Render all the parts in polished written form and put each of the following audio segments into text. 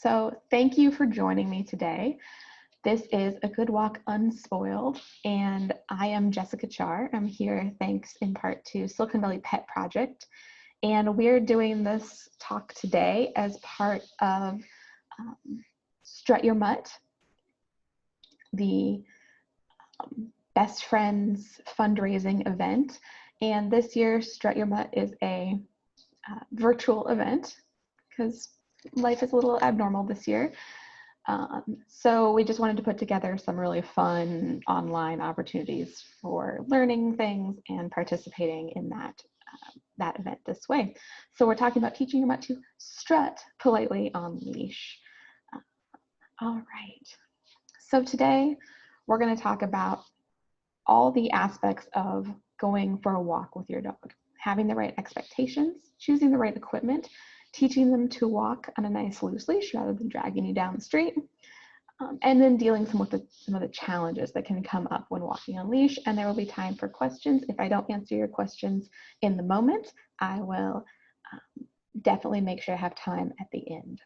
So thank you for joining me today. This is A Good Walk Unspoiled, and I am Jessica Char. I'm here thanks in part to Silicon Valley Pet Project, and we're doing this talk today as part of Strut Your Mutt, the Best Friends fundraising event. And this year, Strut Your Mutt is a virtual event because life is a little abnormal this year. So we just wanted to put together some really fun online opportunities for learning things and participating in that event this way. So we're talking about teaching your mutt to strut politely on leash. All right. So today we're going to talk about all the aspects of going for a walk with your dog, having the right expectations, choosing the right equipment, teaching them to walk on a nice loose leash rather than dragging you down the street, and then dealing with some of the challenges that can come up when walking on leash. And there will be time for questions. If I don't answer your questions in the moment, I will definitely make sure I have time at the end.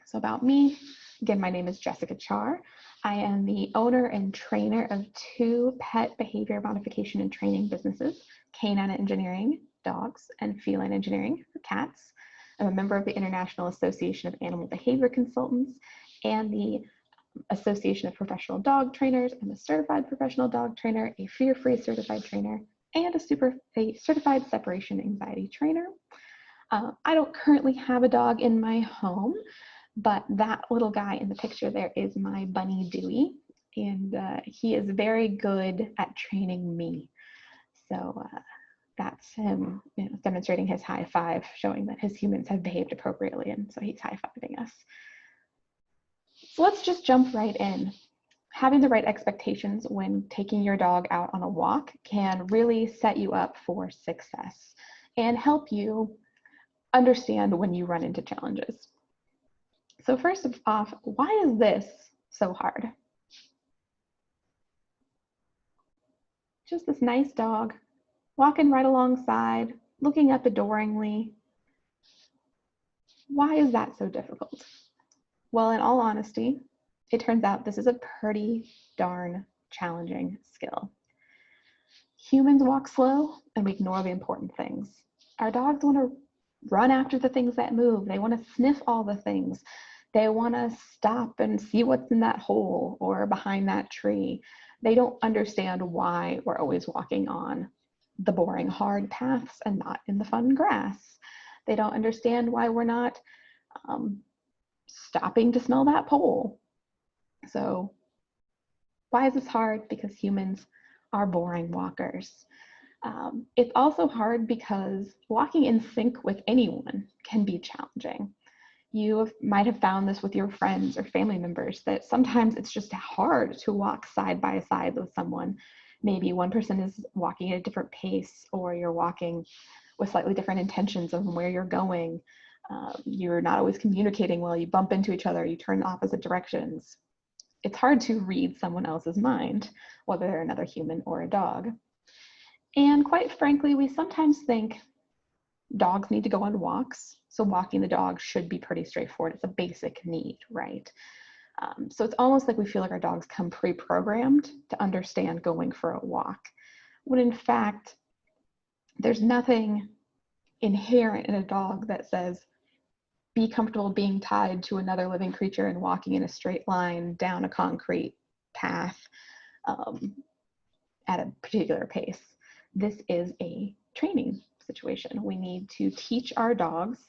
So about me, again, my name is Jessica Char. I am the owner and trainer of two pet behavior modification and training businesses, Canine Engineering, dogs, and Feline Engineering for cats. I'm a member of the International Association of Animal Behavior Consultants and the Association of Professional Dog Trainers. I'm a certified professional dog trainer, a fear-free certified trainer, and a certified separation anxiety trainer. I don't currently have a dog in my home, but that little guy in the picture there is my bunny Dewey, and he is very good at training me. So that's him, demonstrating his high five, showing that his humans have behaved appropriately, and so he's high-fiving us. So let's just jump right in. Having the right expectations when taking your dog out on a walk can really set you up for success and help you understand when you run into challenges. So first off, why is this so hard? Just this nice dog, walking right alongside, looking up adoringly. Why is that so difficult? Well, in all honesty, it turns out this is a pretty darn challenging skill. Humans walk slow and we ignore the important things. Our dogs want to run after the things that move. They want to sniff all the things. They want to stop and see what's in that hole or behind that tree. They don't understand why we're always walking on the boring hard paths and not in the fun grass. They don't understand why we're not stopping to smell that pole. So why is this hard? Because humans are boring walkers. It's also hard because walking in sync with anyone can be challenging. You might have found this with your friends or family members, that sometimes it's just hard to walk side by side with someone. Maybe one person is walking at a different pace, or you're walking with slightly different intentions of where you're going. You're not always communicating well, you bump into each other, you turn in opposite directions. It's hard to read someone else's mind, whether they're another human or a dog. And quite frankly, we sometimes think dogs need to go on walks, so walking the dog should be pretty straightforward. It's a basic need, right? So it's almost like we feel like our dogs come pre-programmed to understand going for a walk, when in fact, there's nothing inherent in a dog that says, be comfortable being tied to another living creature and walking in a straight line down a concrete path at a particular pace. This is a training situation. We need to teach our dogs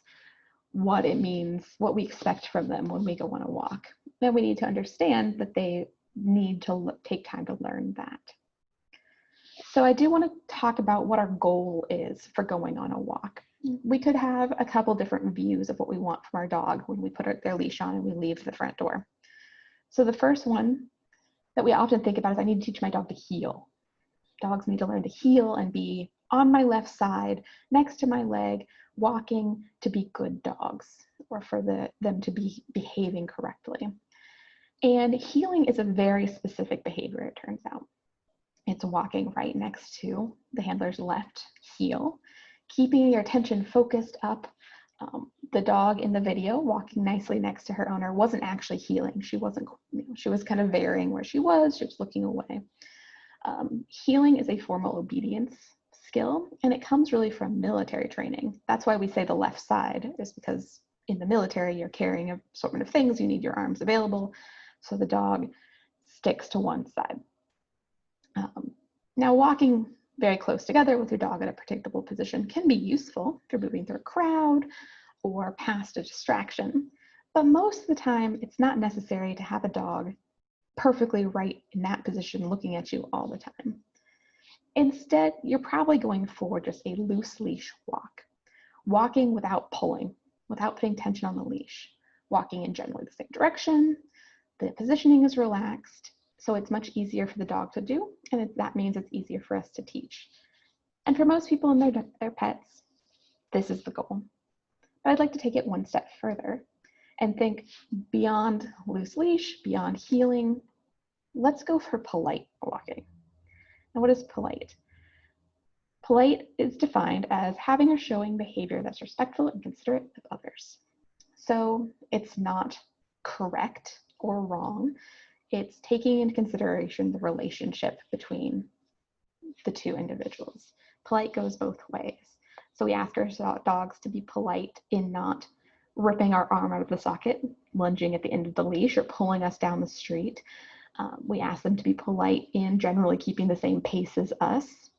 what it means, what we expect from them when we go on a walk. Then we need to understand that they need to take time to learn that. So I do want to talk about what our goal is for going on a walk. We could have a couple different views of what we want from our dog when we put their leash on and we leave the front door. So the first one that we often think about is, I need to teach my dog to heel. Dogs need to learn to heel and be on my left side, next to my leg, walking to be good dogs, or for them to be behaving correctly. And heeling is a very specific behavior, it turns out. It's walking right next to the handler's left heel, keeping your attention focused up The dog in the video walking nicely next to her owner wasn't actually heeling. She wasn't, she was kind of varying where she was looking away. Heeling is a formal obedience skill, and it comes really from military training. That's why we say the left side, is because in the military, you're carrying an assortment of things, you need your arms available, so the dog sticks to one side. Now, walking very close together with your dog at a predictable position can be useful if you're moving through a crowd or past a distraction, but most of the time, it's not necessary to have a dog perfectly right in that position looking at you all the time. Instead, you're probably going for just a loose leash walk, walking without pulling, without putting tension on the leash, walking in generally the same direction. The positioning is relaxed, so it's much easier for the dog to do, and that means it's easier for us to teach. And for most people and their pets, this is the goal. But I'd like to take it one step further and think beyond loose leash, beyond heeling. Let's go for polite walking. Now, what is polite? Polite is defined as having or showing behavior that's respectful and considerate of others. So it's not correct or wrong. It's taking into consideration the relationship between the two individuals. Polite goes both ways. So we ask our dogs to be polite in not ripping our arm out of the socket, lunging at the end of the leash, or pulling us down the street. We ask them to be polite in generally keeping the same pace as us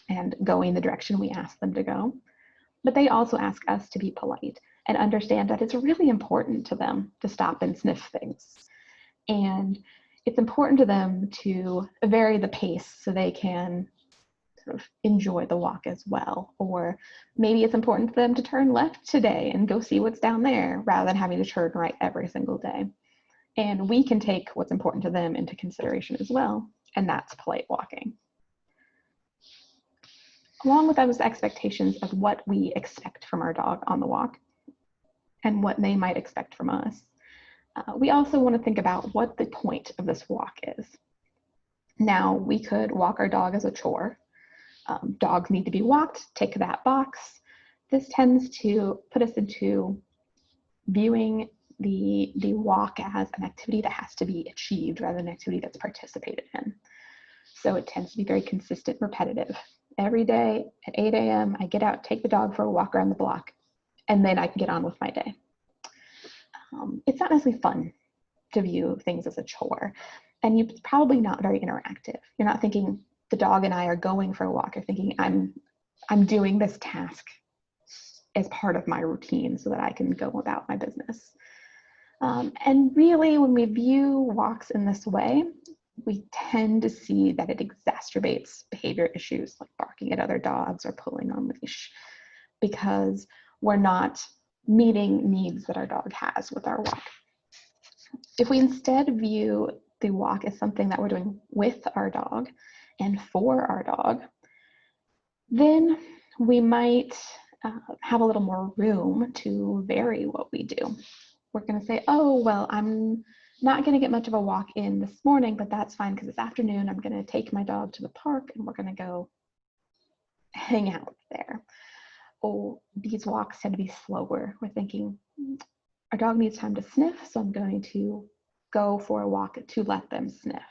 and going the direction we ask them to go. But they also ask us to be polite and understand that it's really important to them to stop and sniff things. And it's important to them to vary the pace so they can sort of enjoy the walk as well. Or maybe it's important for them to turn left today and go see what's down there rather than having to turn right every single day. And we can take what's important to them into consideration as well, and that's polite walking. Along with those expectations of what we expect from our dog on the walk and what they might expect from us, we also want to think about what the point of this walk is. Now, we could walk our dog as a chore. Dogs need to be walked, tick that box. This tends to put us into viewing the walk as an activity that has to be achieved rather than an activity that's participated in. So it tends to be very consistent, repetitive. Every day at 8 a.m., I get out, take the dog for a walk around the block, and then I can get on with my day. It's not necessarily fun to view things as a chore, and it's probably not very interactive. You're not thinking the dog and I are going for a walk. You're thinking I'm doing this task as part of my routine so that I can go about my business. And really, when we view walks in this way, we tend to see that it exacerbates behavior issues like barking at other dogs or pulling on leash, because we're not meeting needs that our dog has with our walk. If we instead view the walk as something that we're doing with our dog and for our dog, then we might have a little more room to vary what we do. We're going to say, oh, well, I'm not going to get much of a walk in this morning, but that's fine because this afternoon I'm going to take my dog to the park and we're going to go hang out there. Oh, these walks tend to be slower. We're thinking our dog needs time to sniff, so I'm going to go for a walk to let them sniff.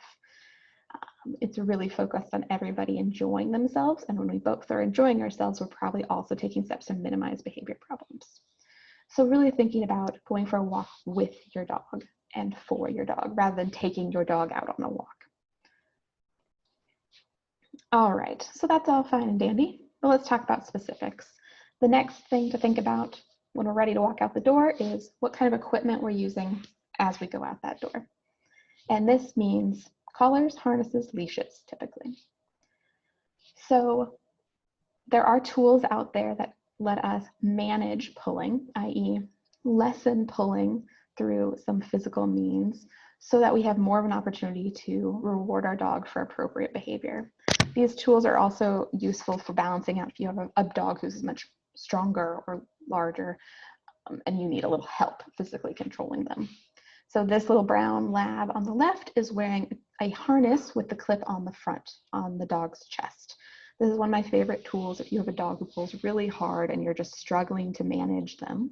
It's really focused on everybody enjoying themselves, and when we both are enjoying ourselves, we're probably also taking steps to minimize behavior problems. So really thinking about going for a walk with your dog and for your dog rather than taking your dog out on a walk. All right, so that's all fine and dandy, but let's talk about specifics. The next thing to think about when we're ready to walk out the door is what kind of equipment we're using as we go out that door. And this means collars, harnesses, leashes, typically. So there are tools out there that let us manage pulling, i.e. lessen pulling through some physical means so that we have more of an opportunity to reward our dog for appropriate behavior. These tools are also useful for balancing out if you have a dog who's much stronger or larger and you need a little help physically controlling them. So this little brown lab on the left is wearing a harness with the clip on the front on the dog's chest. This is one of my favorite tools if you have a dog who pulls really hard and you're just struggling to manage them.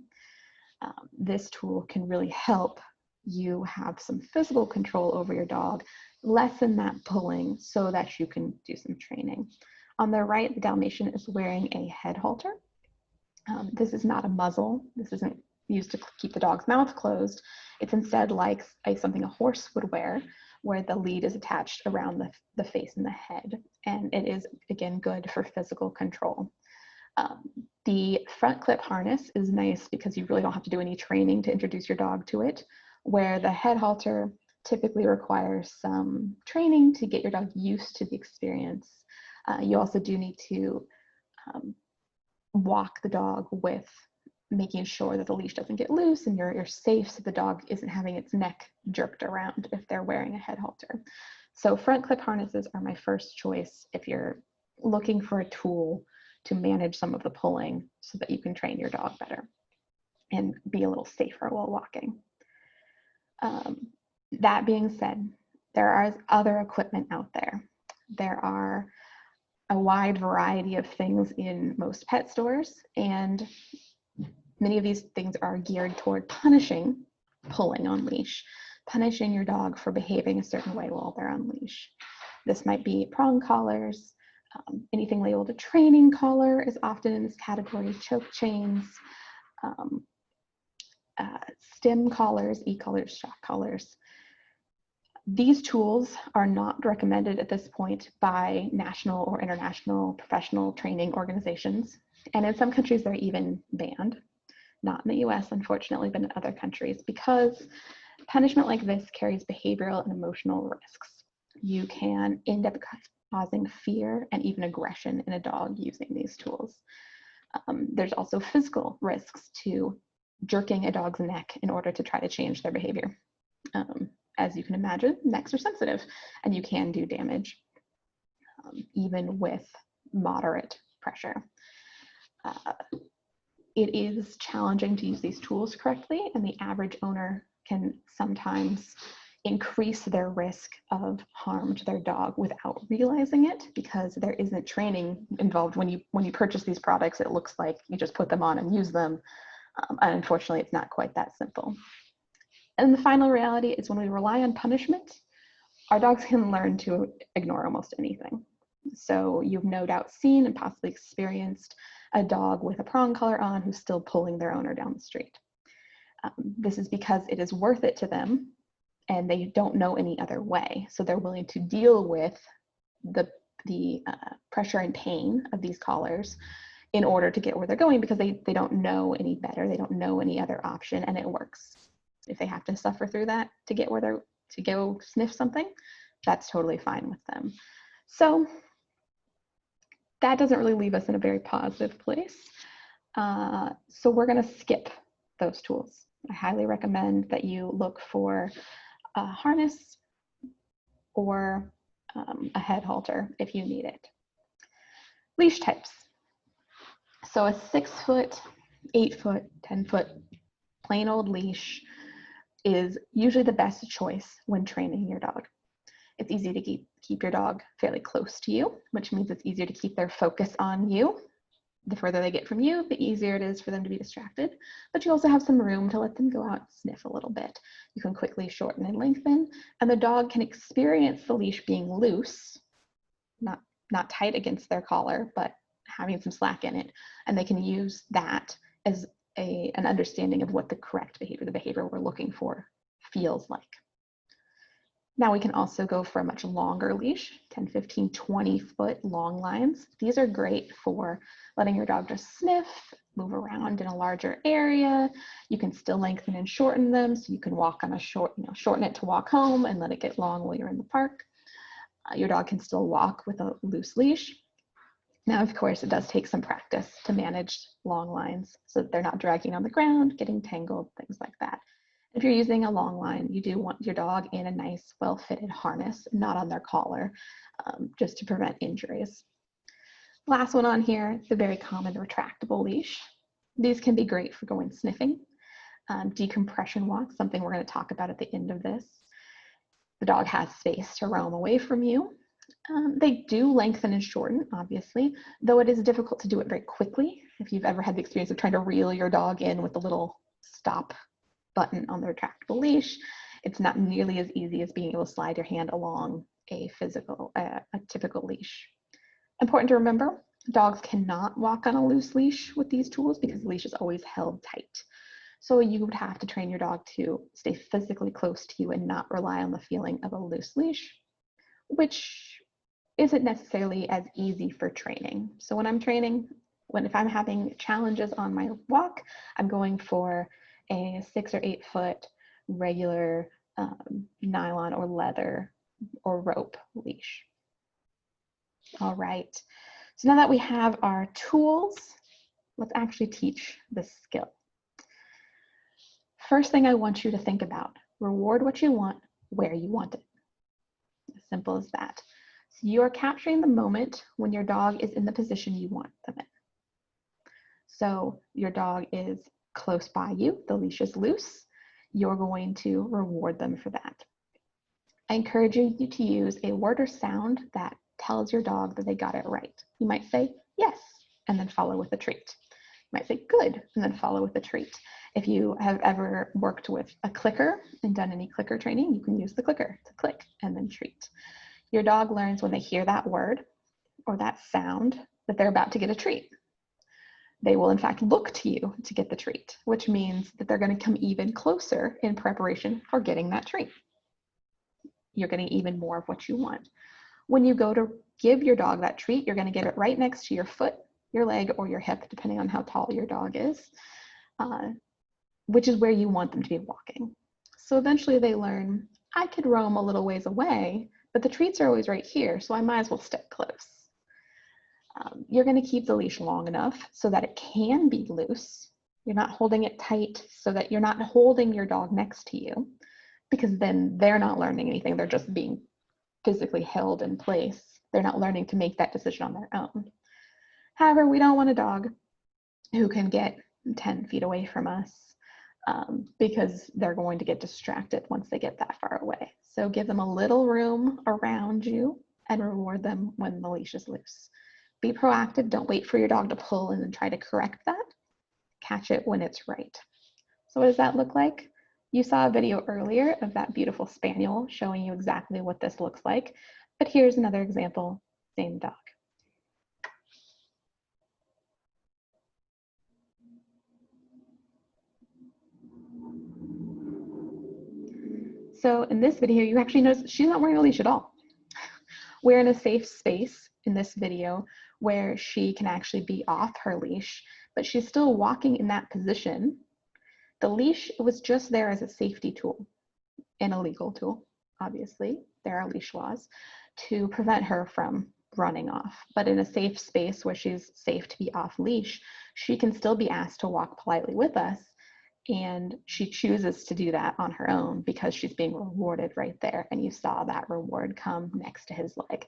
This tool can really help you have some physical control over your dog, lessen that pulling so that you can do some training. On the right, the Dalmatian is wearing a head halter. This is not a muzzle. This isn't used to keep the dog's mouth closed. It's instead like something a horse would wear, where the lead is attached around the face and the head. And it is, again, good for physical control. The front clip harness is nice because you really don't have to do any training to introduce your dog to it, where the head halter typically requires some training to get your dog used to the experience. You also do need to walk the dog with making sure that the leash doesn't get loose and you're safe so the dog isn't having its neck jerked around if they're wearing a head halter. So front clip harnesses are my first choice if you're looking for a tool to manage some of the pulling so that you can train your dog better and be a little safer while walking. That being said, there are other equipment out there. There are a wide variety of things in most pet stores, and many of these things are geared toward punishing pulling on leash, punishing your dog for behaving a certain way while they're on leash. This might be prong collars, anything labeled a training collar is often in this category, choke chains, stem collars, e-collars, shock collars. These tools are not recommended at this point by national or international professional training organizations. And in some countries, they're even banned. Not in the US, unfortunately, but in other countries, because punishment like this carries behavioral and emotional risks. You can end up causing fear and even aggression in a dog using these tools. There's also physical risks to jerking a dog's neck in order to try to change their behavior. As you can imagine, necks are sensitive and you can do damage, even with moderate pressure. It is challenging to use these tools correctly, and the average owner can sometimes increase their risk of harm to their dog without realizing it, because there isn't training involved. When you purchase these products, it looks like you just put them on and use them. And unfortunately, it's not quite that simple. And the final reality is when we rely on punishment, our dogs can learn to ignore almost anything. So you've no doubt seen and possibly experienced a dog with a prong collar on who's still pulling their owner down the street. This is because it is worth it to them and they don't know any other way. So they're willing to deal with the pressure and pain of these collars in order to get where they're going, because they don't know any better. They don't know any other option, and it works. If they have to suffer through that to get where they're to go sniff something, that's totally fine with them. So that doesn't really leave us in a very positive place. So we're going to skip those tools. I highly recommend that you look for a harness or a head halter if you need it. Leash types. So a 6 foot, 8 foot, 10 foot plain old leash is usually the best choice when training your dog. It's easy to keep your dog fairly close to you, which means it's easier to keep their focus on you. The further they get from you, the easier it is for them to be distracted. But you also have some room to let them go out and sniff a little bit. You can quickly shorten and lengthen, and the dog can experience the leash being loose, not tight against their collar, but having some slack in it. And they can use that as an understanding of what the correct behavior, the behavior we're looking for, feels like. Now we can also go for a much longer leash, 10, 15, 20 foot long lines. These are great for letting your dog just sniff, move around in a larger area. You can still lengthen and shorten them, so you can walk on a shorten it to walk home and let it get long while you're in the park. Your dog can still walk with a loose leash. Now, of course, it does take some practice to manage long lines so that they're not dragging on the ground, getting tangled, things like that. If you're using a long line, you do want your dog in a nice, well-fitted harness, not on their collar, just to prevent injuries. Last one on here, the very common retractable leash. These can be great for going sniffing. Decompression walks, something we're going to talk about at the end of this. The dog has space to roam away from you. They do lengthen and shorten, obviously, though it is difficult to do it very quickly. If you've ever had the experience of trying to reel your dog in with the little stop button on the retractable leash, it's not nearly as easy as being able to slide your hand along a typical leash. Important to remember, dogs cannot walk on a loose leash with these tools because the leash is always held tight. So you would have to train your dog to stay physically close to you and not rely on the feeling of a loose leash, which isn't necessarily as easy for training. So when I'm training, if I'm having challenges on my walk, I'm going for a 6 or 8 foot regular nylon or leather or rope leash. All right, so now that we have our tools, let's actually teach this skill. First thing I want you to think about, reward what you want, where you want it. As simple as that. So you're capturing the moment when your dog is in the position you want them in. So your dog is close by you, the leash is loose, you're going to reward them for that. I encourage you to use a word or sound that tells your dog that they got it right. You might say, yes, and then follow with a treat. You might say, good, and then follow with a treat. If you have ever worked with a clicker and done any clicker training, you can use the clicker to click and then treat. Your dog learns when they hear that word or that sound that they're about to get a treat. They will in fact look to you to get the treat, which means that they're going to come even closer in preparation for getting that treat. You're getting even more of what you want. When you go to give your dog that treat, you're going to give it right next to your foot, your leg, or your hip, depending on how tall your dog is, which is where you want them to be walking. So eventually they learn, I could roam a little ways away, but the treats are always right here, so I might as well stick close. You're going to keep the leash long enough so that it can be loose. You're not holding it tight so that you're not holding your dog next to you, because then they're not learning anything. They're just being physically held in place. They're not learning to make that decision on their own. However, we don't want a dog who can get 10 feet away from us because they're going to get distracted once they get that far away. So give them a little room around you and reward them when the leash is loose. Be proactive. Don't wait for your dog to pull and then try to correct that. Catch it when it's right. So what does that look like? You saw a video earlier of that beautiful spaniel showing you exactly what this looks like. But here's another example, same dog. So in this video, you actually notice she's not wearing a leash at all. We're in a safe space in this video where she can actually be off her leash, but she's still walking in that position. The leash was just there as a safety tool, an illegal tool, obviously. There are leash laws to prevent her from running off. But in a safe space where she's safe to be off leash, she can still be asked to walk politely with us. And she chooses to do that on her own because she's being rewarded right there. And you saw that reward come next to his leg.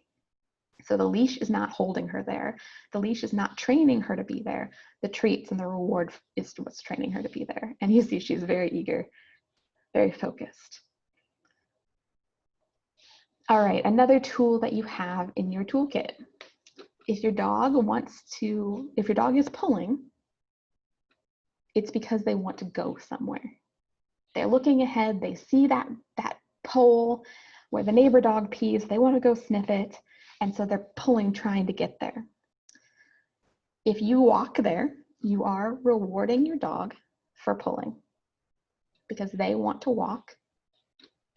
So the leash is not holding her there. The leash is not training her to be there. The treats and the reward is what's training her to be there. And you see she's very eager, very focused. All right, another tool that you have in your toolkit. If your dog is pulling, it's because they want to go somewhere. They're looking ahead, they see that pole where the neighbor dog pees, they want to go sniff it, and so they're pulling, trying to get there. If you walk there, you are rewarding your dog for pulling because they want to walk.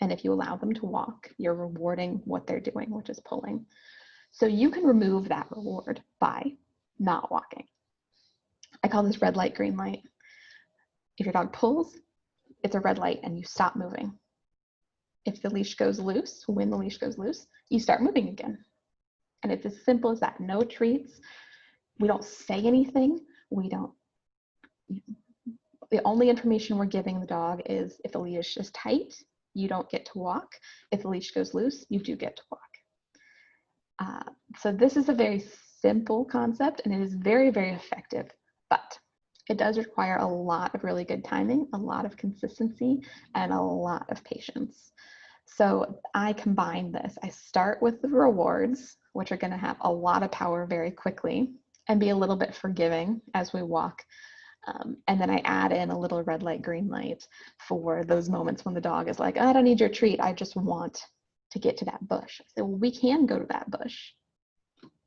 And if you allow them to walk, you're rewarding what they're doing, which is pulling. So you can remove that reward by not walking. I call this red light, green light. If your dog pulls, it's a red light and you stop moving. If the leash goes loose, when the leash goes loose, you start moving again. And it's as simple as that. No treats. We don't say anything. The only information we're giving the dog is if the leash is tight, you don't get to walk. If the leash goes loose, you do get to walk. So this is a very simple concept and it is very, very effective, but it does require a lot of really good timing, a lot of consistency, and a lot of patience. So I combine this. I start with the rewards, which are going to have a lot of power very quickly and be a little bit forgiving as we walk. And then I add in a little red light, green light for those moments when the dog is like, I don't need your treat. I just want to get to that bush. So we can go to that bush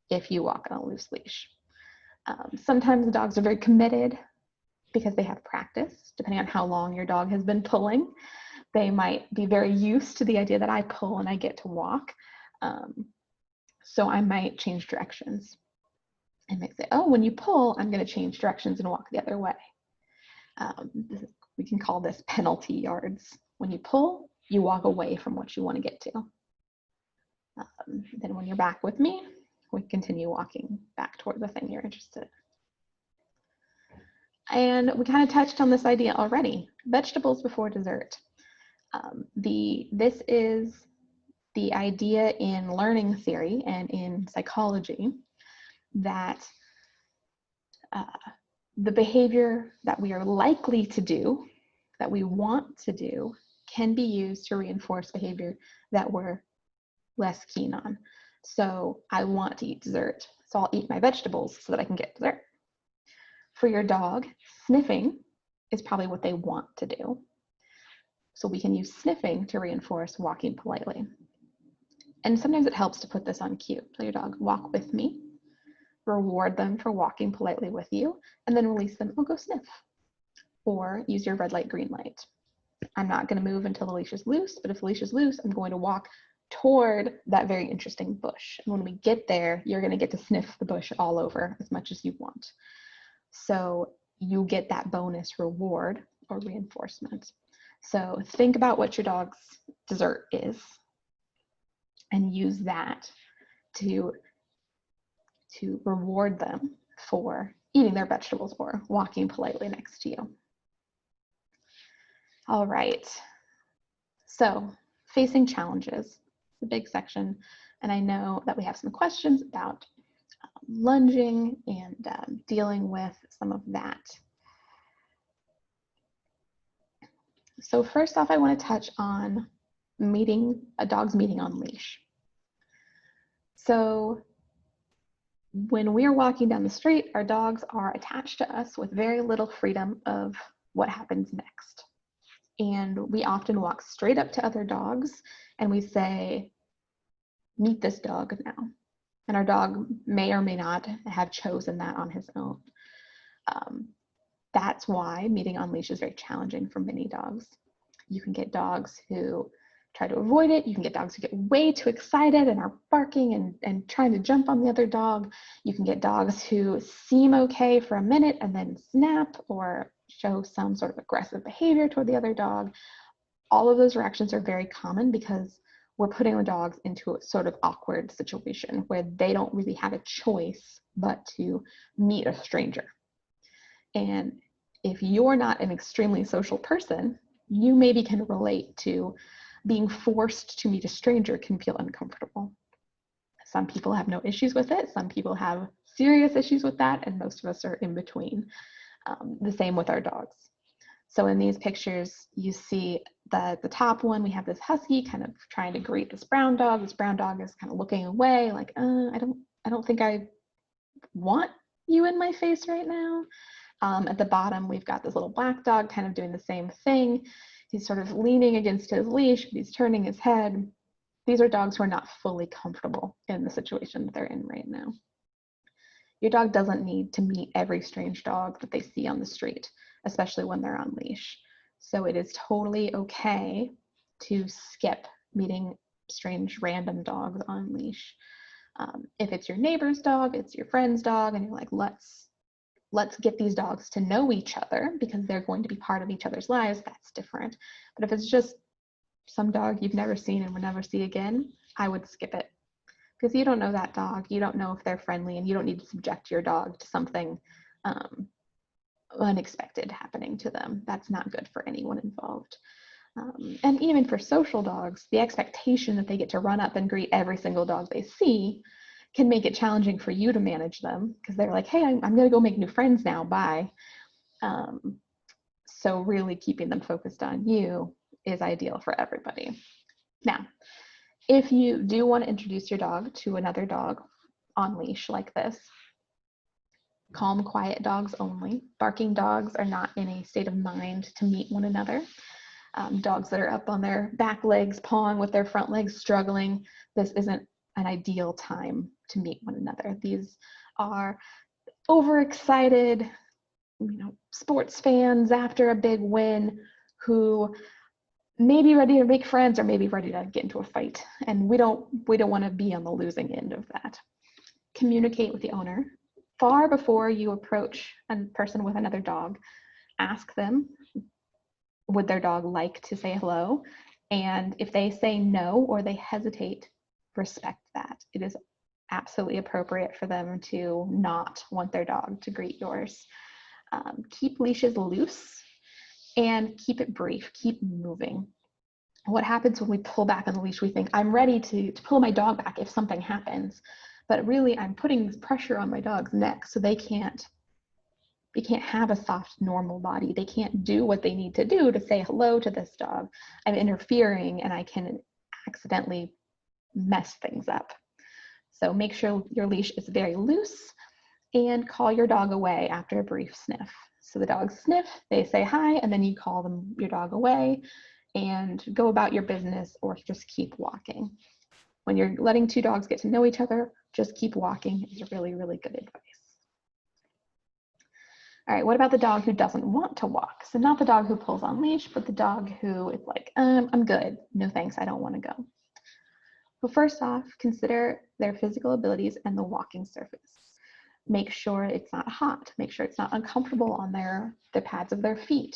if you walk on a loose leash. Sometimes the dogs are very committed because they have practice, depending on how long your dog has been pulling. They might be very used to the idea that I pull and I get to walk. So I might change directions. I might say, oh, when you pull, I'm going to change directions and walk the other way. We can call this penalty yards. When you pull, you walk away from what you want to get to. Then when you're back with me, we continue walking back toward the thing you're interested in. And we kind of touched on this idea already, vegetables before dessert. This is the idea in learning theory and in psychology that the behavior that we are likely to do, that we want to do, can be used to reinforce behavior that we're less keen on. So I want to eat dessert, so I'll eat my vegetables so that I can get dessert. For your dog, sniffing is probably what they want to do. So we can use sniffing to reinforce walking politely. And sometimes it helps to put this on cue. Tell your dog, walk with me, reward them for walking politely with you, and then release them, oh, go sniff. Or use your red light, green light. I'm not going to move until the leash is loose, but if the leash is loose, I'm going to walk toward that very interesting bush. And when we get there, you're going to get to sniff the bush all over as much as you want. So you get that bonus reward or reinforcement. So think about what your dog's dessert is and use that to reward them for eating their vegetables or walking politely next to you. All right, so facing challenges, the big section, and I know that we have some questions about lunging and dealing with some of that. So first off, I want to touch on a dog's meeting on leash. So when we are walking down the street, our dogs are attached to us with very little freedom of what happens next. And we often walk straight up to other dogs and we say, meet this dog now. And our dog may or may not have chosen that on his own. That's why meeting on leash is very challenging for many dogs. You can get dogs who try to avoid it. You can get dogs who get way too excited and are barking and trying to jump on the other dog. You can get dogs who seem okay for a minute and then snap or show some sort of aggressive behavior toward the other dog. All of those reactions are very common because we're putting the dogs into a sort of awkward situation where they don't really have a choice but to meet a stranger. And if you're not an extremely social person, you maybe can relate to being forced to meet a stranger can feel uncomfortable. Some people have no issues with it. Some people have serious issues with that, and most of us are in between. The same with our dogs. So in these pictures, you see the top one, we have this husky kind of trying to greet this brown dog. This brown dog is kind of looking away like, I don't think I want you in my face right now. At the bottom, we've got this little black dog kind of doing the same thing. He's sort of leaning against his leash, but he's turning his head. These are dogs who are not fully comfortable in the situation that they're in right now. Your dog doesn't need to meet every strange dog that they see on the street, especially when they're on leash. So it is totally okay to skip meeting strange random dogs on leash. If it's your neighbor's dog, it's your friend's dog, and you're like, let's get these dogs to know each other because they're going to be part of each other's lives, that's different. But if it's just some dog you've never seen and will never see again, I would skip it. Because you don't know that dog, you don't know if they're friendly, and you don't need to subject your dog to something unexpected happening to them. That's not good for anyone involved. And even for social dogs, the expectation that they get to run up and greet every single dog they see can make it challenging for you to manage them because they're like, hey, I'm going to go make new friends now, bye. So really keeping them focused on you is ideal for everybody. Now, if you do want to introduce your dog to another dog on leash like this, calm, quiet dogs only. Barking dogs are not in a state of mind to meet one another. Dogs that are up on their back legs, pawing with their front legs, struggling, this isn't an ideal time to meet one another. These are overexcited, sports fans after a big win who may be ready to make friends or maybe ready to get into a fight. And we don't want to be on the losing end of that. Communicate with the owner far before you approach a person with another dog. Ask them, would their dog like to say hello? And if they say no or they hesitate, respect that. It is absolutely appropriate for them to not want their dog to greet yours. Keep leashes loose and keep it brief, keep moving. What happens when we pull back on the leash? We think, I'm ready to pull my dog back if something happens. But really, I'm putting pressure on my dog's neck so they can't have a soft, normal body. They can't do what they need to do to say hello to this dog. I'm interfering and I can accidentally mess things up. So make sure your leash is very loose and call your dog away after a brief sniff. So the dogs sniff, they say hi, and then you call your dog away and go about your business or just keep walking. When you're letting two dogs get to know each other, just keep walking is really, really good advice. All right, what about the dog who doesn't want to walk? So not the dog who pulls on leash, but the dog who is like, I'm good. No thanks, I don't want to go. Well, first off, consider their physical abilities and the walking surface. Make sure it's not hot. Make sure it's not uncomfortable on the pads of their feet.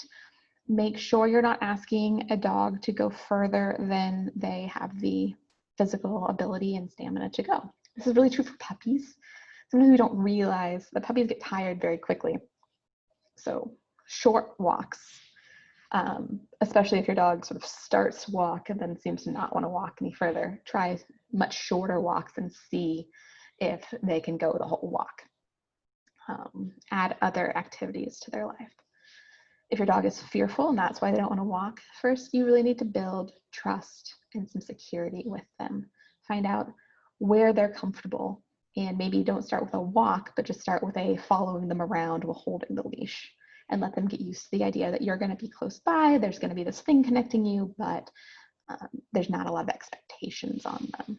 Make sure you're not asking a dog to go further than they have the physical ability and stamina to go. This is really true for puppies. Sometimes we don't realize that puppies get tired very quickly. So short walks, especially if your dog sort of starts to walk and then seems to not want to walk any further, try much shorter walks and see if they can go the whole walk. Add other activities to their life. If your dog is fearful and that's why they don't want to walk, first you really need to build trust and some security with them. Find out where they're comfortable, and maybe don't start with a walk, but just start with a following them around while holding the leash, and let them get used to the idea that you're going to be close by, there's going to be this thing connecting you, but there's not a lot of expectations on them.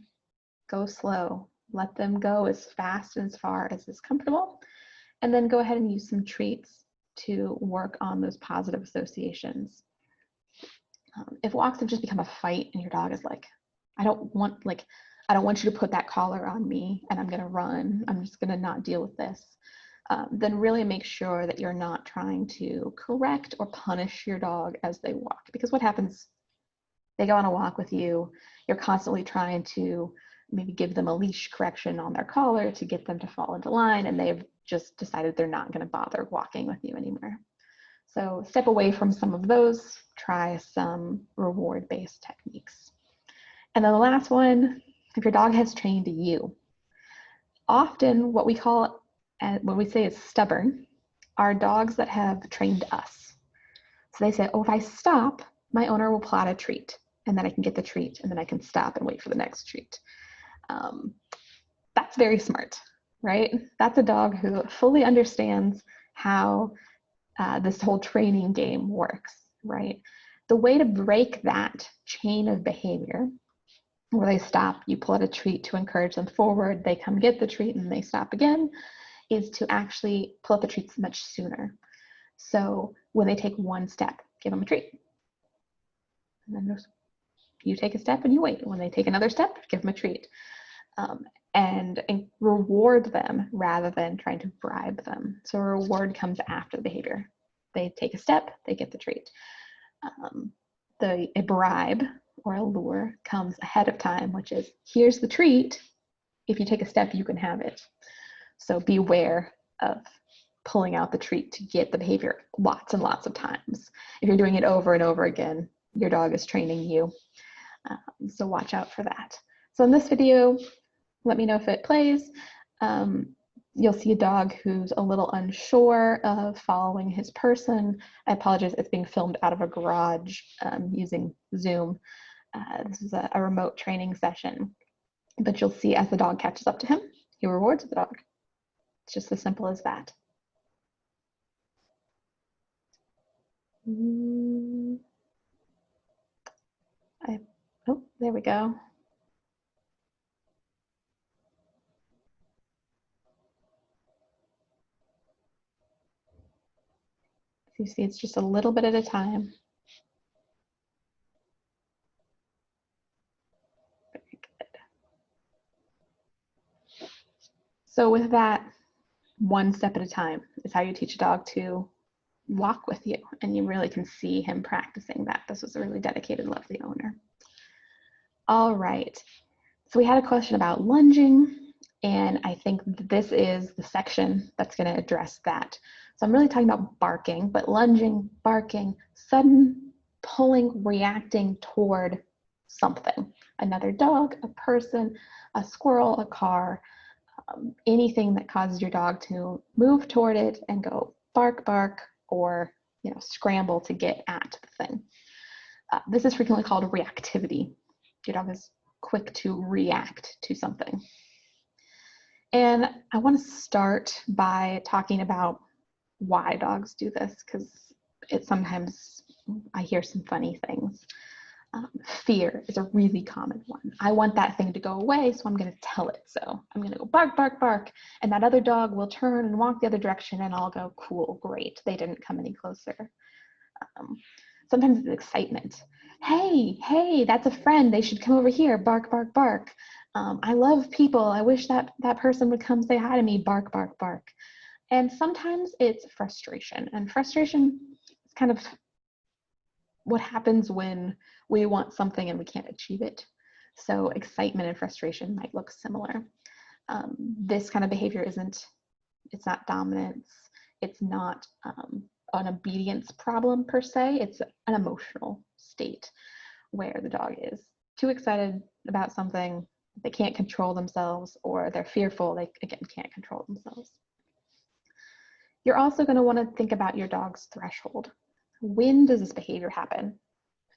Go slow, let them go as fast and as far as is comfortable, and then go ahead and use some treats to work on those positive associations. If walks have just become a fight and your dog is like, I don't want you to put that collar on me and I'm going to run, I'm just going to not deal with this, then really make sure that you're not trying to correct or punish your dog as they walk. Because what happens, they go on a walk with you, you're constantly trying to maybe give them a leash correction on their collar to get them to fall into line, and they've just decided they're not going to bother walking with you anymore. So step away from some of those, try some reward-based techniques. And then the last one, if your dog has trained you. Often what we say is stubborn are dogs that have trained us. So they say, oh, if I stop, my owner will plot a treat, and then I can get the treat, and then I can stop and wait for the next treat. That's very smart, right? That's a dog who fully understands how this whole training game works, right? The way to break that chain of behavior, where they stop, you pull out a treat to encourage them forward, they come get the treat and they stop again, is to actually pull out the treats much sooner. So when they take one step, give them a treat. And then you take a step and you wait. When they take another step, give them a treat. And reward them rather than trying to bribe them. So a reward comes after the behavior. They take a step, they get the treat. A bribe or a lure comes ahead of time, which is, here's the treat. If you take a step, you can have it. So beware of pulling out the treat to get the behavior lots and lots of times. If you're doing it over and over again, your dog is training you. So watch out for that. So in this video, let me know if it plays. You'll see a dog who's a little unsure of following his person. I apologize, it's being filmed out of a garage using Zoom. This is a remote training session, but you'll see as the dog catches up to him, he rewards the dog. It's just as simple as that. Oh, there we go. You see, it's just a little bit at a time. Very good. So with that, one step at a time is how you teach a dog to walk with you, and you really can see him practicing that. This was a really dedicated, lovely owner. All right, so we had a question about lunging, and I think this is the section that's going to address that. So I'm really talking about barking, but lunging, barking, sudden pulling, reacting toward something, another dog, a person, a squirrel, a car, anything that causes your dog to move toward it and go bark, bark, or scramble to get at the thing. This is frequently called reactivity. Your dog is quick to react to something. And I want to start by talking about why dogs do this, because sometimes I hear some funny things. Fear is a really common one. I want that thing to go away, so I'm going to tell it so. I'm going to go bark, bark, bark, and that other dog will turn and walk the other direction, and I'll go, cool, great. They didn't come any closer. Sometimes it's excitement. Hey, hey, that's a friend. They should come over here. Bark, bark, bark. I love people. I wish that person would come say hi to me. Bark, bark, bark. And sometimes it's frustration. And frustration is kind of what happens when we want something and we can't achieve it. So excitement and frustration might look similar. This kind of behavior it's not dominance. It's not an obedience problem per se. It's an emotional state where the dog is too excited about something, they can't control themselves, or they're fearful, they again can't control themselves. You're also going to want to think about your dog's threshold. When does this behavior happen?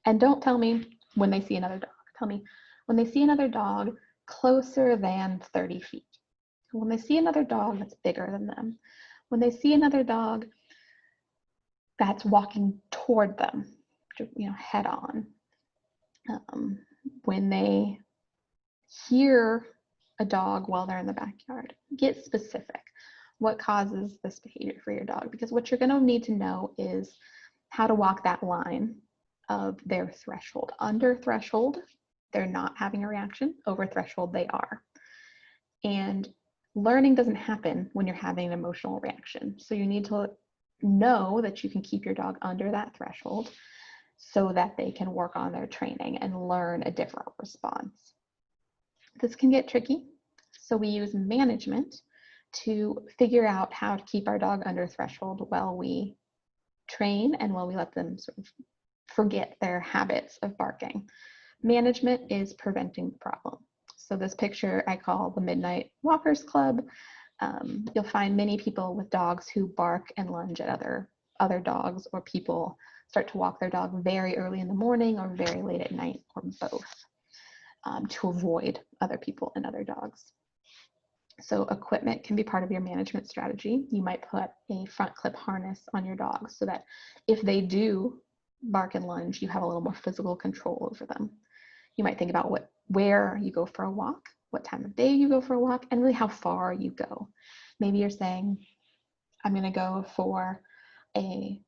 And don't tell me when they see another dog. Tell me when they see another dog closer than 30 feet. When they see another dog that's bigger than them. When they see another dog that's walking toward them, head on. When they hear a dog while they're in the backyard. Get specific. What causes this behavior for your dog? Because what you're going to need to know is how to walk that line of their threshold. Under threshold, they're not having a reaction. Over threshold, they are. And learning doesn't happen when you're having an emotional reaction. So you need to know that you can keep your dog under that threshold so that they can work on their training and learn a different response. This can get tricky. So we use management to figure out how to keep our dog under threshold while we train and while we let them sort of forget their habits of barking. Management is preventing the problem. So this picture I call the Midnight Walkers Club. You'll find many people with dogs who bark and lunge at other dogs, or people start to walk their dog very early in the morning or very late at night, or both, to avoid other people and other dogs. So equipment can be part of your management strategy. You might put a front clip harness on your dog so that if they do bark and lunge, you have a little more physical control over them. You might think about where you go for a walk, what time of day you go for a walk, and really how far you go. Maybe you're saying, I'm going to go for a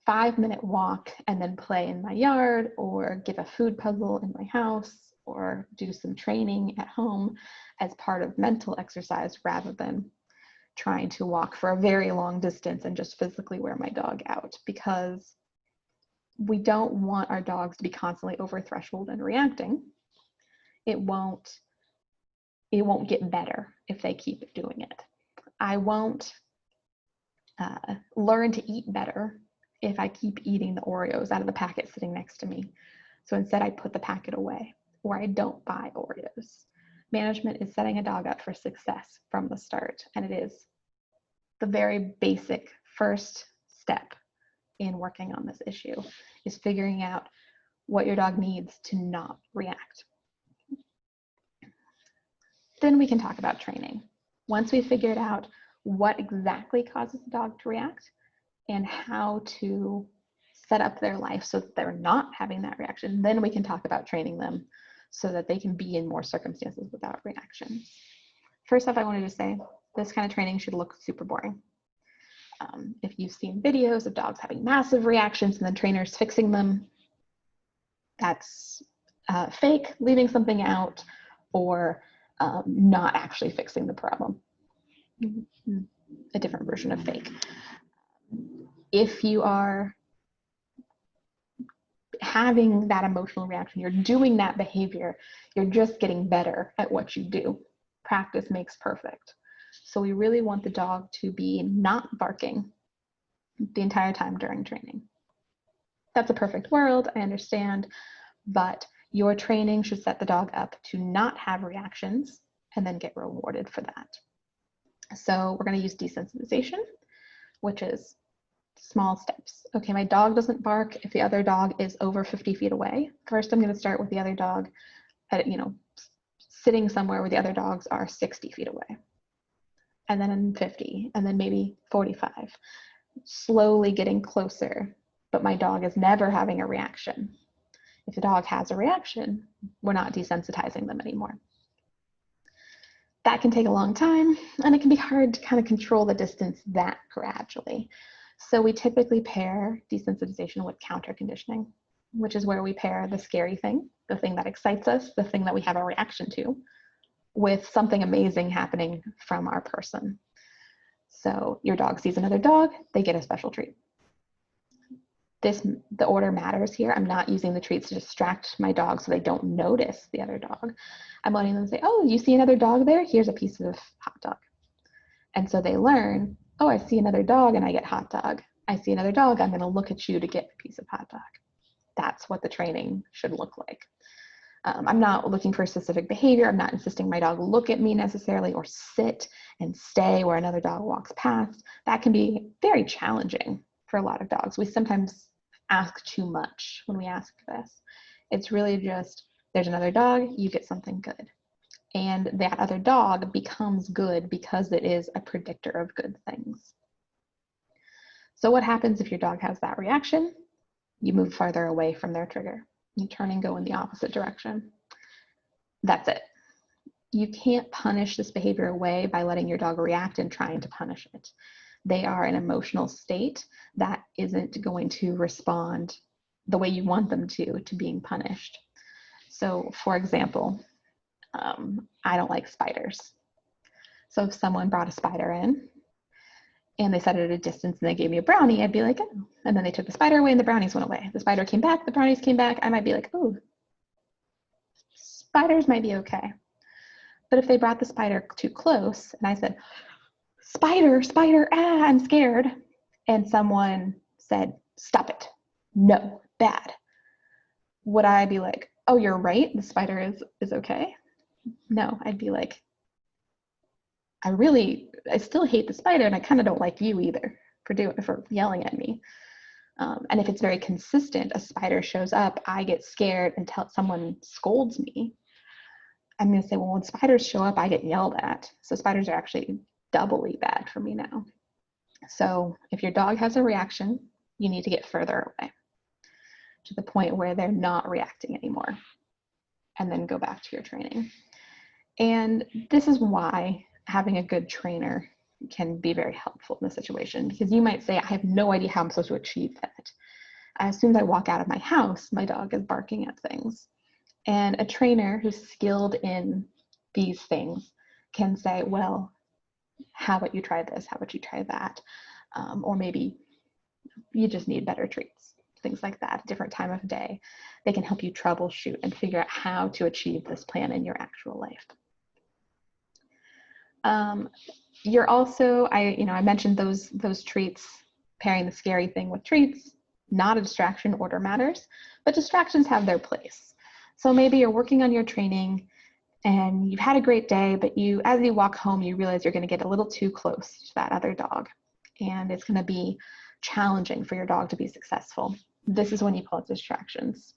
5-minute walk and then play in my yard, or give a food puzzle in my house, or do some training at home as part of mental exercise rather than trying to walk for a very long distance and just physically wear my dog out, because we don't want our dogs to be constantly over threshold and reacting. It won't get better if they keep doing it. I won't learn to eat better if I keep eating the Oreos out of the packet sitting next to me. So instead I put the packet away, or I don't buy Oreos. Management is setting a dog up for success from the start, and it is the very basic first step in working on this issue, is figuring out what your dog needs to not react. Then we can talk about training. Once we've figured out what exactly causes the dog to react and how to set up their life so that they're not having that reaction, then we can talk about training them so that they can be in more circumstances without reaction. First off, I wanted to say this kind of training should look super boring. If you've seen videos of dogs having massive reactions and then trainers fixing them, that's fake, leaving something out, or not actually fixing the problem. A different version of fake. If you are having that emotional reaction, you're doing that behavior, you're just getting better at what you do. Practice makes perfect. So we really want the dog to be not barking the entire time during training. That's a perfect world, I understand, but your training should set the dog up to not have reactions and then get rewarded for that. So we're going to use desensitization, which is small steps. Okay, my dog doesn't bark if the other dog is over 50 feet away. First, I'm going to start with the other dog at, sitting somewhere where the other dogs are 60 feet away. And then 50, and then maybe 45. Slowly getting closer, but my dog is never having a reaction. If the dog has a reaction, we're not desensitizing them anymore. That can take a long time, and it can be hard to kind of control the distance that gradually. So we typically pair desensitization with counter conditioning, which is where we pair the scary thing, the thing that excites us, the thing that we have a reaction to, with something amazing happening from our person. So your dog sees another dog, they get a special treat. The order matters here. I'm not using the treats to distract my dog so they don't notice the other dog. I'm letting them say, oh, you see another dog there? Here's a piece of hot dog. And so they learn, oh, I see another dog and I get hot dog. I see another dog, I'm going to look at you to get a piece of hot dog. That's what the training should look like. I'm not looking for a specific behavior. I'm not insisting my dog look at me necessarily or sit and stay where another dog walks past. That can be very challenging for a lot of dogs. We sometimes ask too much when we ask this. It's really just, there's another dog, you get something good. And that other dog becomes good because it is a predictor of good things. So what happens if your dog has that reaction? You move farther away from their trigger. You turn and go in the opposite direction. That's it. You can't punish this behavior away by letting your dog react and trying to punish it. They are an emotional state that isn't going to respond the way you want them to being punished. So for example, I don't like spiders. So if someone brought a spider in and they set it at a distance and they gave me a brownie, I'd be like, oh. And then they took the spider away and the brownies went away. The spider came back, the brownies came back. I might be like, oh, spiders might be okay. But if they brought the spider too close and I said, spider, spider, ah, I'm scared. And someone said, stop it. No, bad. Would I be like, oh, you're right, the spider is okay? No, I'd be like, I still hate the spider and I kind of don't like you either for yelling at me. And if it's very consistent, a spider shows up, I get scared until someone scolds me. I'm going to say, well, when spiders show up, I get yelled at. So spiders are actually doubly bad for me now. So if your dog has a reaction, you need to get further away to the point where they're not reacting anymore, and then go back to your training. And this is why having a good trainer can be very helpful in this situation, because you might say, I have no idea how I'm supposed to achieve that. As soon as I walk out of my house, my dog is barking at things. And a trainer who's skilled in these things can say, well, how about you try this? How about you try that? Or maybe you just need better treats, things like that, different time of day. They can help you troubleshoot and figure out how to achieve this plan in your actual life. You're also, I mentioned those treats, pairing the scary thing with treats, not a distraction, order matters, but distractions have their place. So maybe you're working on your training and you've had a great day, but as you walk home, you realize you're going to get a little too close to that other dog, and it's going to be challenging for your dog to be successful. This is when you pull out distractions.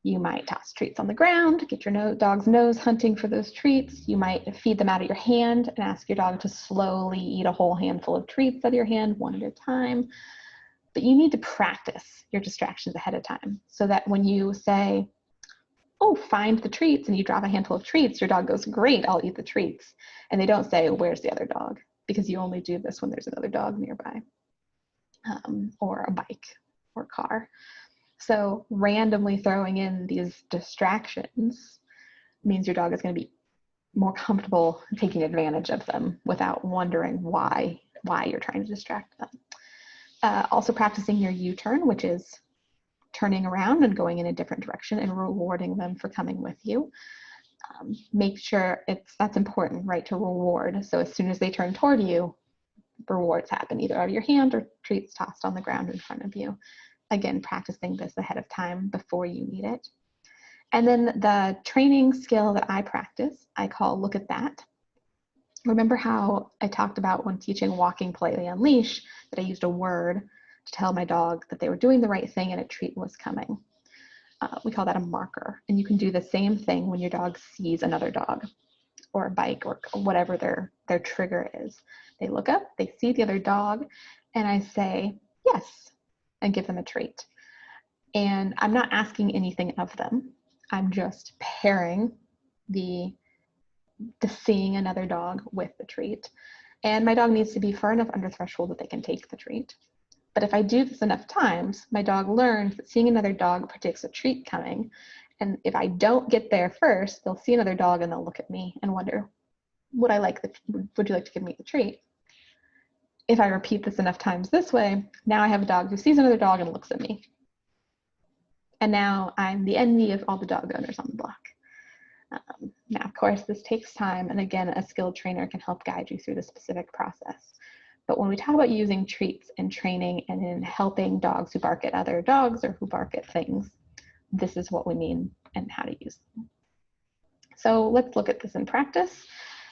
You might toss treats on the ground, get your dog's nose hunting for those treats. You might feed them out of your hand and ask your dog to slowly eat a whole handful of treats out of your hand, one at a time. But you need to practice your distractions ahead of time so that when you say, oh, find the treats, and you drop a handful of treats, your dog goes, great, I'll eat the treats. And they don't say, where's the other dog? Because you only do this when there's another dog nearby, or a bike or car. So randomly throwing in these distractions means your dog is going to be more comfortable taking advantage of them without wondering why you're trying to distract them. Also practicing your U-turn, which is turning around and going in a different direction and rewarding them for coming with you. Make sure that's important, right, to reward. So as soon as they turn toward you, rewards happen either out of your hand or treats tossed on the ground in front of you. Again, practicing this ahead of time before you need it. And then the training skill that I practice, I call look at that. Remember how I talked about when teaching walking politely on leash that I used a word to tell my dog that they were doing the right thing and a treat was coming. We call that a marker. And you can do the same thing when your dog sees another dog or a bike or whatever their trigger is. They look up, they see the other dog, and I say, yes, and give them a treat. And I'm not asking anything of them. I'm just pairing the seeing another dog with the treat. And my dog needs to be far enough under threshold that they can take the treat. But if I do this enough times, my dog learns that seeing another dog predicts a treat coming. And if I don't get there first, they'll see another dog and they'll look at me and wonder, would you like to give me the treat? If I repeat this enough times this way, now I have a dog who sees another dog and looks at me. And now I'm the envy of all the dog owners on the block. Now, of course, this takes time. And again, a skilled trainer can help guide you through the specific process. But when we talk about using treats in training and in helping dogs who bark at other dogs or who bark at things, this is what we mean and how to use them. So let's look at this in practice.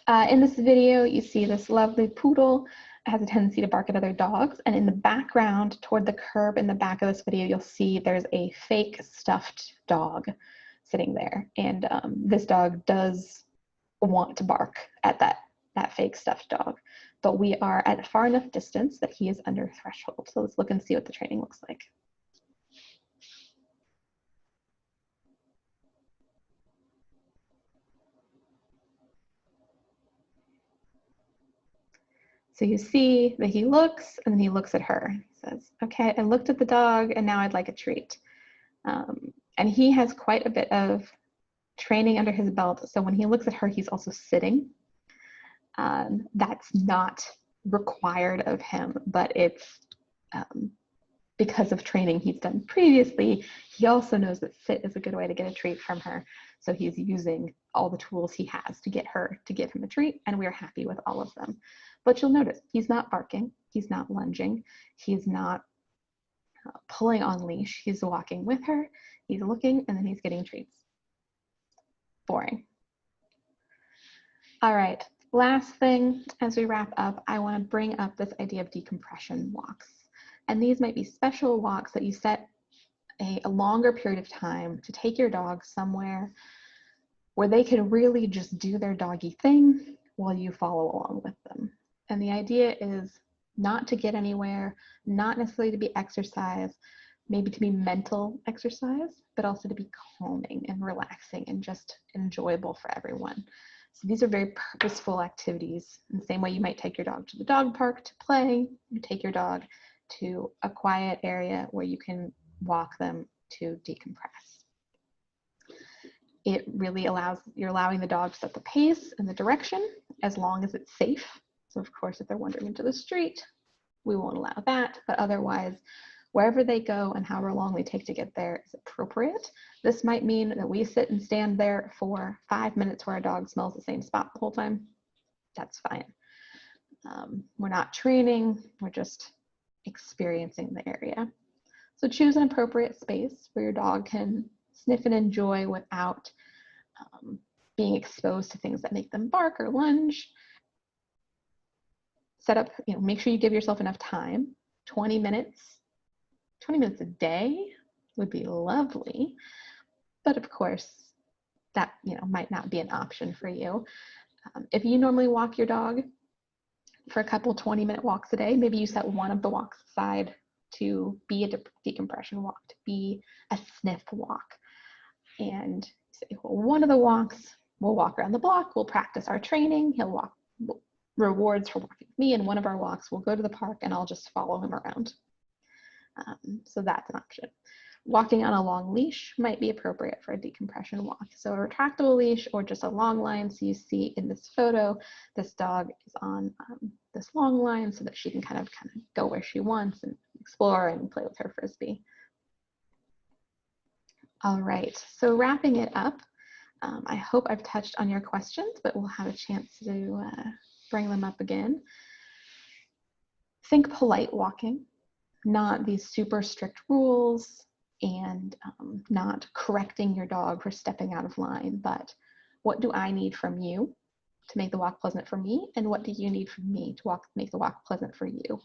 In this video, you see this lovely poodle has a tendency to bark at other dogs. And in the background, toward the curb in the back of this video, you'll see there's a fake stuffed dog sitting there. And this dog does want to bark at that fake stuffed dog. But we are at far enough distance that he is under threshold. So let's look and see what the training looks like. So you see that he looks and then he looks at her. He says, okay, I looked at the dog and now I'd like a treat. And he has quite a bit of training under his belt. So when he looks at her, he's also sitting. That's not required of him, but it's because of training he's done previously. He also knows that sit is a good way to get a treat from her. So he's using all the tools he has to get her to give him a treat, and we're happy with all of them. But you'll notice he's not barking, he's not lunging, he's not pulling on leash. He's walking with her, he's looking, and then he's getting treats. Boring. All right, last thing as we wrap up, I want to bring up this idea of decompression walks. And these might be special walks that you set a longer period of time to take your dog somewhere where they can really just do their doggy thing while you follow along with them. And the idea is not to get anywhere, not necessarily to be exercise, maybe to be mental exercise, but also to be calming and relaxing and just enjoyable for everyone. So these are very purposeful activities. In the same way you might take your dog to the dog park to play, you take your dog to a quiet area where you can walk them to decompress. It really you're allowing the dog to set the pace and the direction as long as it's safe. So of course, if they're wandering into the street, we won't allow that, but otherwise, wherever they go and however long they take to get there is appropriate. This might mean that we sit and stand there for 5 minutes where our dog smells the same spot the whole time. That's fine. We're not training, we're just experiencing the area. So choose an appropriate space where your dog can sniff and enjoy without being exposed to things that make them bark or lunge. Set up, make sure you give yourself enough time. 20 minutes a day would be lovely. but of course that might not be an option for you. If you normally walk your dog for a couple 20-minute walks a day, maybe you set one of the walks aside to be a decompression walk, to be a sniff walk, and say, well, one of the walks we'll walk around the block, we'll practice our training, he'll walk, rewards for walking with me, and one of our walks we'll go to the park and I'll just follow him around. So that's an option. Walking on a long leash might be appropriate for a decompression walk. So a retractable leash or just a long line. So you see in this photo, this dog is on this long line so that she can kind of go where she wants and explore and play with her Frisbee. All right, so wrapping it up, I hope I've touched on your questions, but we'll have a chance to bring them up again. Think polite walking, not these super strict rules, and not correcting your dog for stepping out of line, but what do I need from you to make the walk pleasant for me, and what do you need from me to make the walk pleasant for you?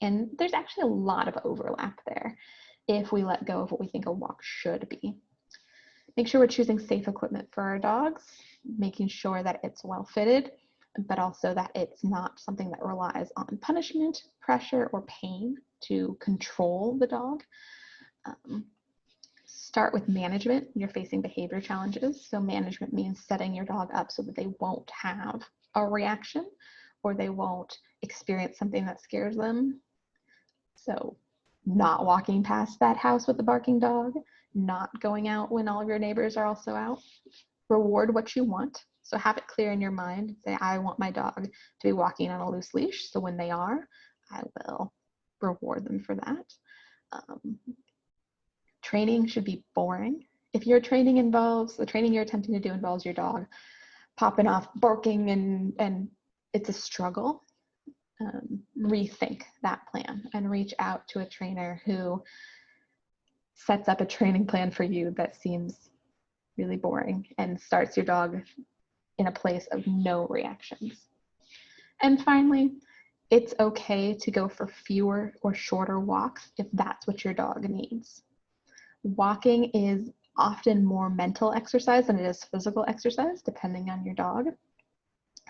And there's actually a lot of overlap there if we let go of what we think a walk should be. Make sure we're choosing safe equipment for our dogs, making sure that it's well fitted, but also that it's not something that relies on punishment, pressure, or pain to control the dog. Start with management when you're facing behavior challenges. So management means setting your dog up so that they won't have a reaction or they won't experience something that scares them. So not walking past that house with a barking dog, not going out when all of your neighbors are also out. Reward what you want. So have it clear in your mind. Say, I want my dog to be walking on a loose leash. So when they are, I will reward them for that. Training should be boring. If your training the training you're attempting to do involves your dog popping off, barking, and it's a struggle, rethink that plan and reach out to a trainer who sets up a training plan for you that seems really boring and starts your dog in a place of no reactions. And finally, it's okay to go for fewer or shorter walks if that's what your dog needs. Walking is often more mental exercise than it is physical exercise, depending on your dog.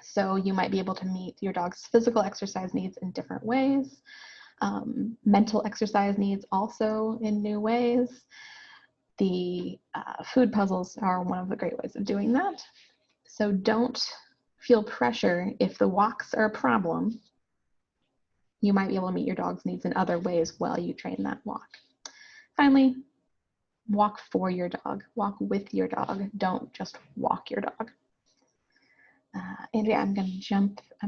So you might be able to meet your dog's physical exercise needs in different ways. Mental exercise needs also in new ways. The food puzzles are one of the great ways of doing that. So don't feel pressure if the walks are a problem. You might be able to meet your dog's needs in other ways while you train that walk. Finally, walk for your dog, walk with your dog. Don't just walk your dog. Andrea, I'm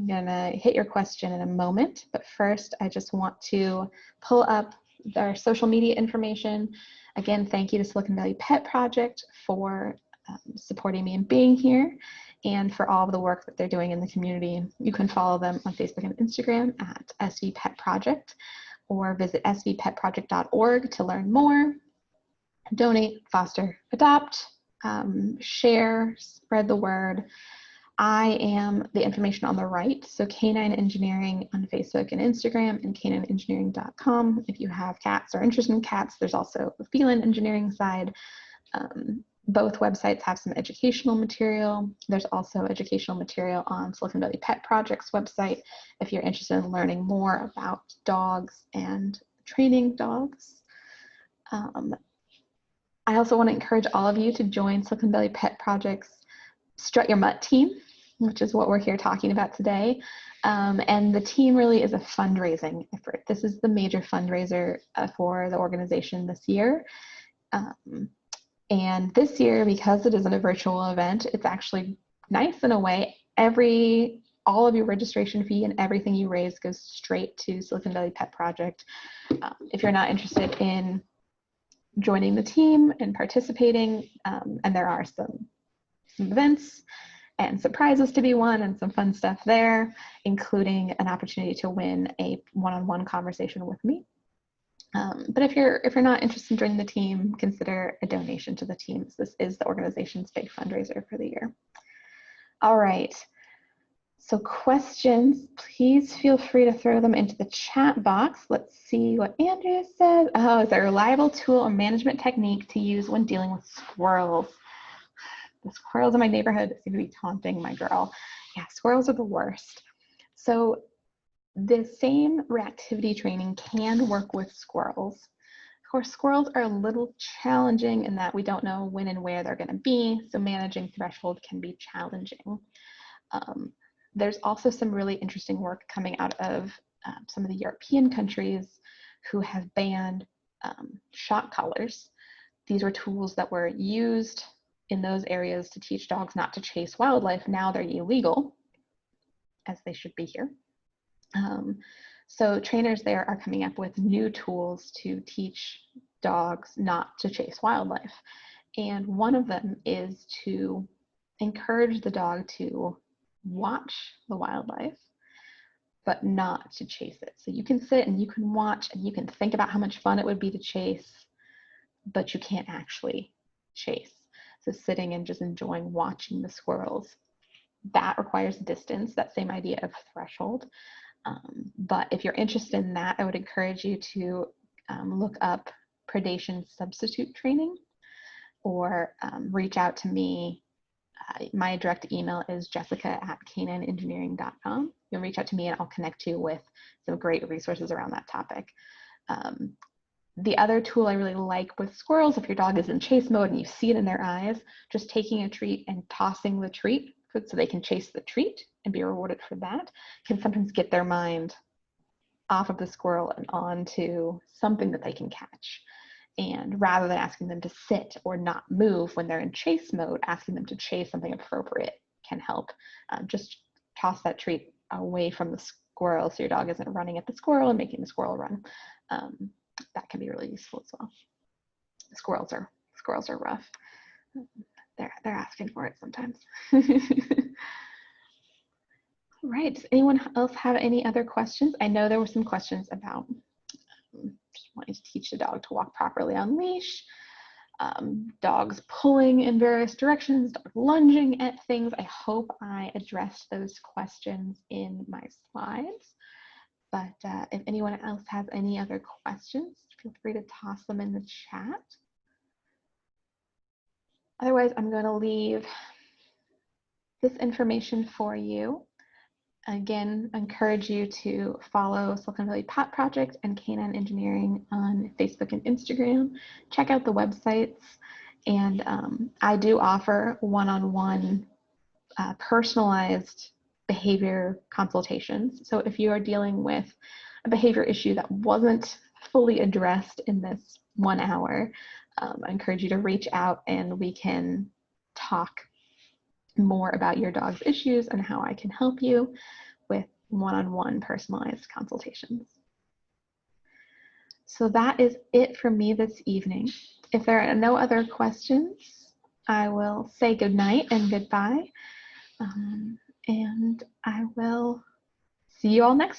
gonna hit your question in a moment, but first I just want to pull up our social media information. Again, thank you to Silicon Valley Pet Project for supporting me and being here, and for all of the work that they're doing in the community. You can follow them on Facebook and Instagram at SV Pet Project, or visit svpetproject.org to learn more. Donate, foster, adopt, share, spread the word. I am the information on the right, so Canine Engineering on Facebook and Instagram, and canineengineering.com. If you have cats or interested in cats, there's also a feline engineering side. Both websites have some educational material. There's also educational material on Silicon Valley Pet Project's website if you're interested in learning more about dogs and training dogs. I also want to encourage all of you to join Silicon Valley Pet Project's Strut Your Mutt team, which is what we're here talking about today. And the team really is a fundraising effort. This is the major fundraiser for the organization this year. And this year, because it isn't a virtual event, it's actually nice in a way. All of your registration fee and everything you raise goes straight to Silicon Valley Pet Project. If you're not interested in joining the team and participating, and there are some events and surprises to be won and some fun stuff there, including an opportunity to win a one-on-one conversation with me. But if you're not interested in joining the team, consider a donation to the team. This is the organization's big fundraiser for the year. All right. So questions, please feel free to throw them into the chat box. Let's see what Andrea says. Oh, it's a reliable tool or management technique to use when dealing with squirrels. The squirrels in my neighborhood seem to be taunting my girl. Yeah, squirrels are the worst. So the same reactivity training can work with squirrels. Of course, squirrels are a little challenging in that we don't know when and where they're going to be, so managing threshold can be challenging. There's also some really interesting work coming out of some of the European countries who have banned shock collars. These were tools that were used in those areas to teach dogs not to chase wildlife. Now they're illegal, as they should be here. So trainers there are coming up with new tools to teach dogs not to chase wildlife. And one of them is to encourage the dog to watch the wildlife, but not to chase it. So you can sit and you can watch and you can think about how much fun it would be to chase, but you can't actually chase. So sitting and just enjoying watching the squirrels, that requires distance, that same idea of threshold. But if you're interested in that, I would encourage you to look up predation substitute training or reach out to me. My direct email is jessica@canineengineering.com. You'll reach out to me and I'll connect you with some great resources around that topic. The other tool I really like with squirrels, if your dog is in chase mode and you see it in their eyes, just taking a treat and tossing the treat so they can chase the treat and be rewarded for that can sometimes get their mind off of the squirrel and onto something that they can catch. And rather than asking them to sit or not move when they're in chase mode, asking them to chase something appropriate can help. Just toss that treat away from the squirrel so your dog isn't running at the squirrel and making the squirrel run. That can be really useful as well. Squirrels are rough. They're asking for it sometimes. Right. Does anyone else have any other questions? I know there were some questions about just wanting to teach the dog to walk properly on leash, dogs pulling in various directions, dogs lunging at things. I hope I addressed those questions in my slides. But if anyone else has any other questions, feel free to toss them in the chat. Otherwise, I'm going to leave this information for you. Again, I encourage you to follow Silicon Valley Pot Project and Canine Engineering on Facebook and Instagram. Check out the websites. And I do offer one-on-one personalized behavior consultations. So if you are dealing with a behavior issue that wasn't fully addressed in this 1 hour, I encourage you to reach out and we can talk more about your dog's issues and how I can help you with one-on-one personalized consultations. So that is it for me this evening. If there are no other questions, I will say good night and goodbye. And I will see you all next time.